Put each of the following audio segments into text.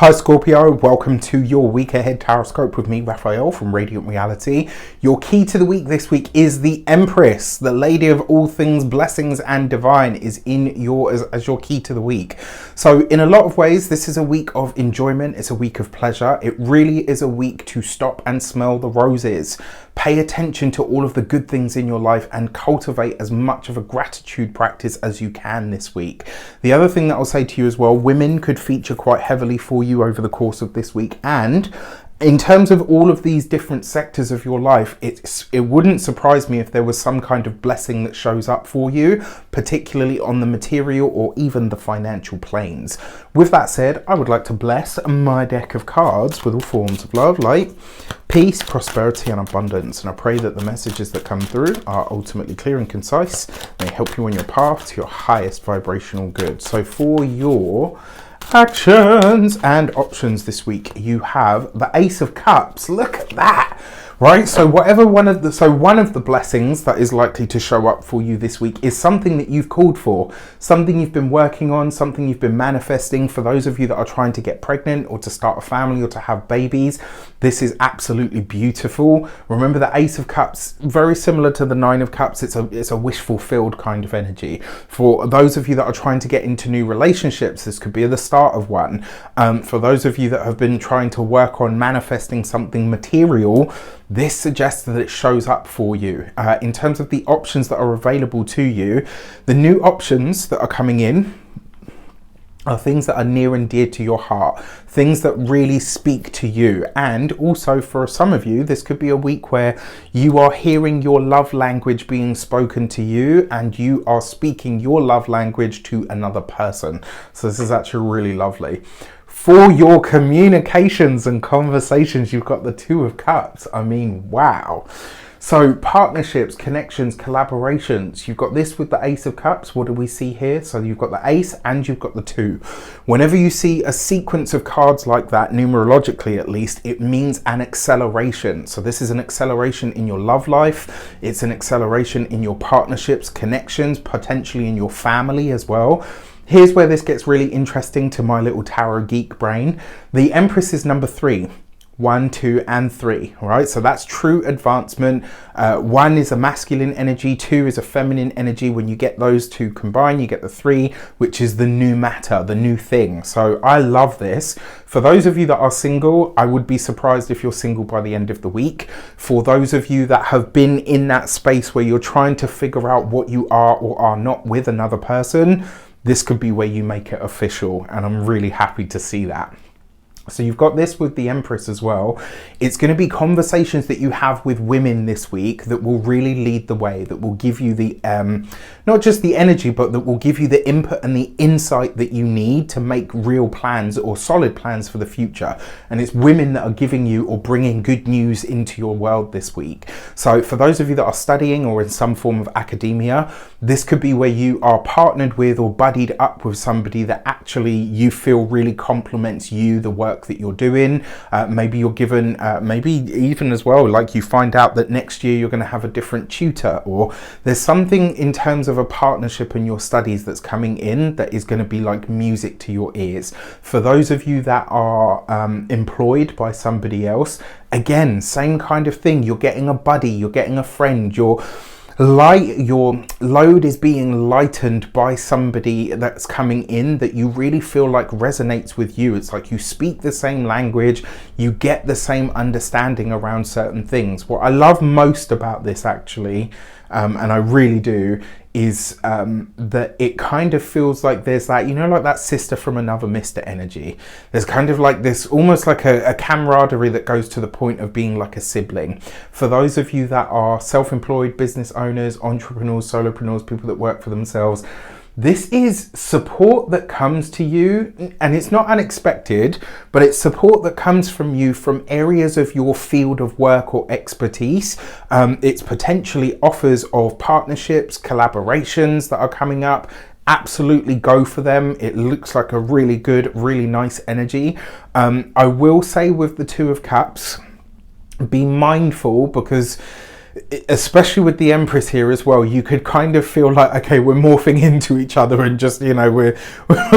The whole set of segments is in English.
Hi Scorpio, welcome to your week ahead tarot with me, Raphael from Radiant Reality. Your key to the week this week is the Empress, the lady of all things blessings and divine is in as your key to the week. So in a lot of ways, this is a week of enjoyment. It's a week of pleasure. It really is a week to stop and smell the roses. Pay attention to all of the good things in your life and cultivate as much of a gratitude practice as you can this week. The other thing that I'll say to you as well, women could feature quite heavily for you over the course of this week, and in terms of all of these different sectors of your life, it wouldn't surprise me if there was some kind of blessing that shows up for you, particularly on the material or even the financial planes. With that said, I would like to bless my deck of cards with all forms of love, light, peace, prosperity and abundance, and I pray that the messages that come through are ultimately clear and concise. They help you on your path to your highest vibrational good. So for your actions and options this week, you have the Ace of Cups. Look at that, right? So one of the blessings that is likely to show up for you this week is something that you've called for, something you've been working on, something you've been manifesting. For those of you that are trying to get pregnant or to start a family or to have babies, this is absolutely beautiful. Remember, the Ace of Cups, very similar to the Nine of Cups, it's a wish fulfilled kind of energy. For those of you that are trying to get into new relationships, this could be the start of one. For those of you that have been trying to work on manifesting something material, this suggests that it shows up for you. In terms of the options that are available to you, the new options that are coming in are things that are near and dear to your heart, things that really speak to you. And also for some of you, this could be a week where you are hearing your love language being spoken to you and you are speaking your love language to another person. So this is actually really lovely. For your communications and conversations, you've got the Two of Cups. I mean, wow. So partnerships, connections, collaborations, you've got this with the Ace of Cups. What do we see here? So you've got the Ace and you've got the Two. Whenever you see a sequence of cards like that, numerologically at least, it means an acceleration. So this is an acceleration in your love life. It's an acceleration in your partnerships, connections, potentially in your family as well. Here's where this gets really interesting to my little tarot geek brain. The Empress is number 3. 1, 2 and 3, all right? So that's true advancement. 1 is a masculine energy, 2 is a feminine energy. When you get those two combined, you get the 3, which is the new matter, the new thing. So I love this. For those of you that are single, I would be surprised if you're single by the end of the week. For those of you that have been in that space where you're trying to figure out what you are or are not with another person, this could be where you make it official, and I'm really happy to see that. So you've got this with the Empress as well. It's going to be conversations that you have with women this week that will really lead the way, that will give you the, not just the energy, but that will give you the input and the insight that you need to make real plans or solid plans for the future. And it's women that are giving you or bringing good news into your world this week. So for those of you that are studying or in some form of academia, this could be where you are partnered with or buddied up with somebody that actually you feel really complements you, the work that you're doing. Maybe you're given, maybe even as well, like you find out that next year you're going to have a different tutor, or there's something in terms of a partnership in your studies that's coming in that is going to be like music to your ears. For those of you that are employed by somebody else, again, same kind of thing. You're getting a buddy, you're getting a friend, your load is being lightened by somebody that's coming in that you really feel like resonates with you. It's like you speak the same language, you get the same understanding around certain things. What I love most about this actually, and I really do, is that it kind of feels like there's that, you know, like that sister from another mister energy. There's kind of like this, almost like a camaraderie that goes to the point of being like a sibling. For those of you that are self-employed business owners, entrepreneurs, solopreneurs, people that work for themselves, this is support that comes to you, and it's not unexpected, but it's support that comes from you from areas of your field of work or expertise. It's potentially offers of partnerships, collaborations that are coming up. Absolutely go for them. It looks like a really good, really nice energy. I will say with the Two of Cups, be mindful, because especially with the Empress here as well, you could kind of feel like, okay, we're morphing into each other and just, you know, we're,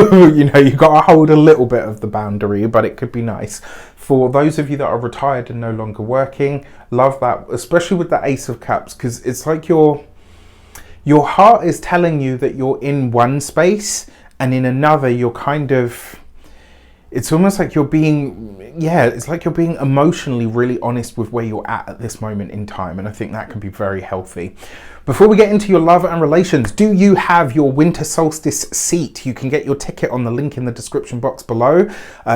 you know, you've got to hold a little bit of the boundary, but it could be nice. For those of you that are retired and no longer working, love that, especially with the Ace of Cups, because it's like your heart is telling you that you're in one space, and in another you're kind of, it's almost like you're being, yeah, it's like you're being emotionally really honest with where you're at this moment in time, and I think that can be very healthy. Before we get into your love and relations, do you have your winter solstice seat? You can get your ticket on the link in the description box below.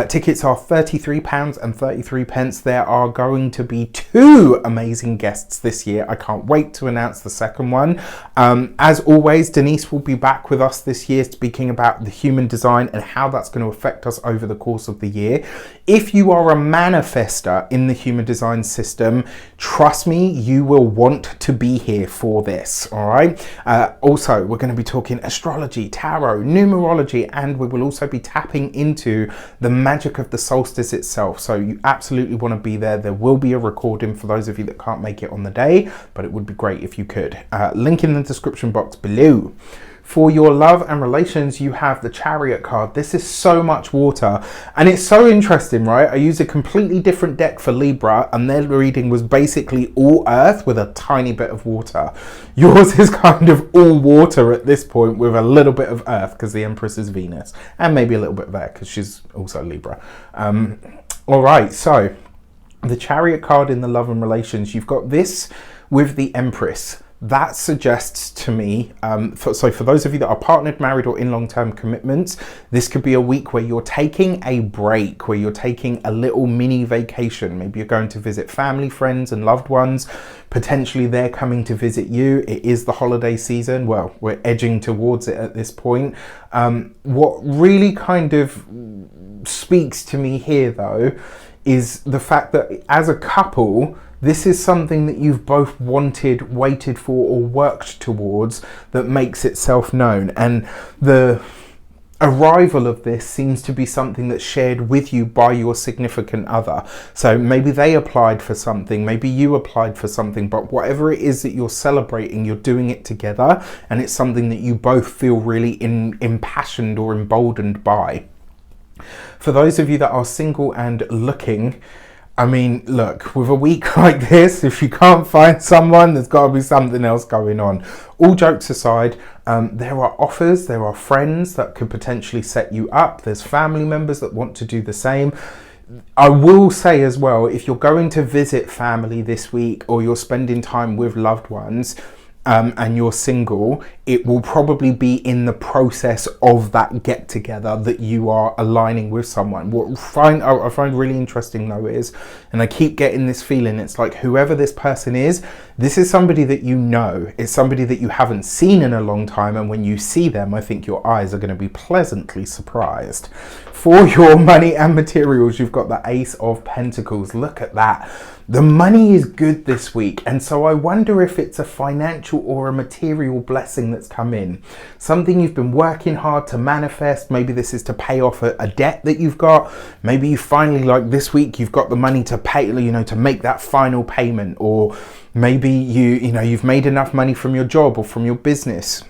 Tickets are £33.33. There are going to be 2 amazing guests this year. I can't wait to announce the second one. As always, Denise will be back with us this year speaking about the human design and how that's going to affect us over the course of the year. If you are a manifester in the human design system, trust me, you will want to be here for this. All right. Also, we're going to be talking astrology, tarot, numerology, and we will also be tapping into the magic of the solstice itself. So you absolutely want to be there. There will be a recording for those of you that can't make it on the day, but it would be great if you could. Link in the description box below. For your love and relations, you have the Chariot card. This is so much water, and it's so interesting, right? I use a completely different deck for Libra, and their reading was basically all earth with a tiny bit of water. Yours is kind of all water at this point with a little bit of earth, because the Empress is Venus, and maybe a little bit of air because she's also Libra. All right, so the Chariot card in the love and relations, you've got this with the Empress. That suggests to me, so for those of you that are partnered, married, or in long-term commitments, this could be a week where you're taking a break, where you're taking a little mini vacation. Maybe you're going to visit family, friends, and loved ones. Potentially they're coming to visit you. It is the holiday season. Well, we're edging towards it at this point. What really kind of speaks to me here, though, is the fact that as a couple, this is something that you've both wanted, waited for, or worked towards that makes itself known. And the arrival of this seems to be something that's shared with you by your significant other. So maybe they applied for something, maybe you applied for something, but whatever it is that you're celebrating, you're doing it together, and it's something that you both feel really impassioned or emboldened by. For those of you that are single and looking, I mean, look, with a week like this, if you can't find someone, there's got to be something else going on. All jokes aside, there are offers, there are friends that could potentially set you up. There's family members that want to do the same. I will say as well, if you're going to visit family this week or you're spending time with loved ones, and you're single, it will probably be in the process of that get together that you are aligning with someone. What I find really interesting though is, and I keep getting this feeling, it's like whoever this person is, this is somebody that you know, it's somebody that you haven't seen in a long time, and when you see them, I think your eyes are going to be pleasantly surprised. For your money and materials, you've got the Ace of Pentacles. Look at that. The money is good this week, and so I wonder if it's a financial or a material blessing that's come in. Something you've been working hard to manifest. Maybe this is to pay off a debt that you've got. Maybe you finally, like this week, you've got the money to pay, you know, to make that final payment, or maybe you've made enough money from your job or from your business.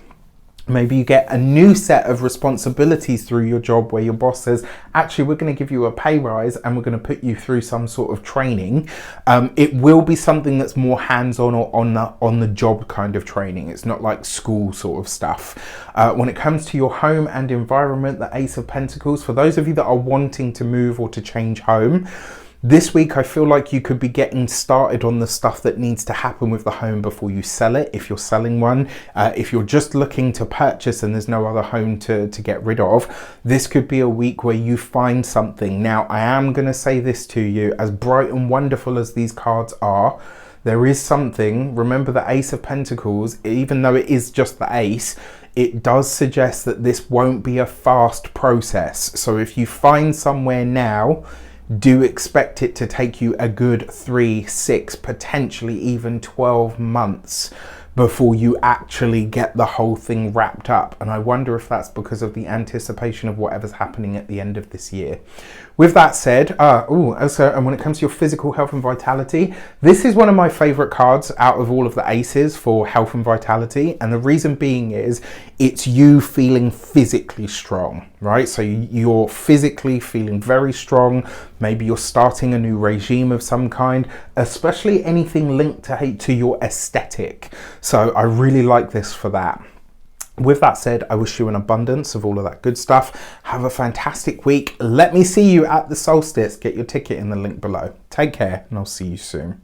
Maybe you get a new set of responsibilities through your job where your boss says, actually, we're going to give you a pay rise and we're going to put you through some sort of training. It will be something that's more hands-on or on the job kind of training. It's not like school sort of stuff. When it comes to your home and environment, the Ace of Pentacles, for those of you that are wanting to move or to change home, this week, I feel like you could be getting started on the stuff that needs to happen with the home before you sell it, if you're selling one. If you're just looking to purchase and there's no other home to get rid of, this could be a week where you find something. Now, I am going to say this to you, as bright and wonderful as these cards are, there is something. Remember the Ace of Pentacles, even though it is just the ace, it does suggest that this won't be a fast process. So if you find somewhere now, do expect it to take you a good 3, 6, potentially even 12 months before you actually get the whole thing wrapped up. And I wonder if that's because of the anticipation of whatever's happening at the end of this year. With that said, also, and when it comes to your physical health and vitality, this is one of my favorite cards out of all of the aces for health and vitality. And the reason being is it's you feeling physically strong, right? So you're physically feeling very strong. Maybe you're starting a new regime of some kind, especially anything linked to your aesthetic. So I really like this for that. With that said, I wish you an abundance of all of that good stuff. Have a fantastic week. Let me see you at the solstice. Get your ticket in the link below. Take care, and I'll see you soon.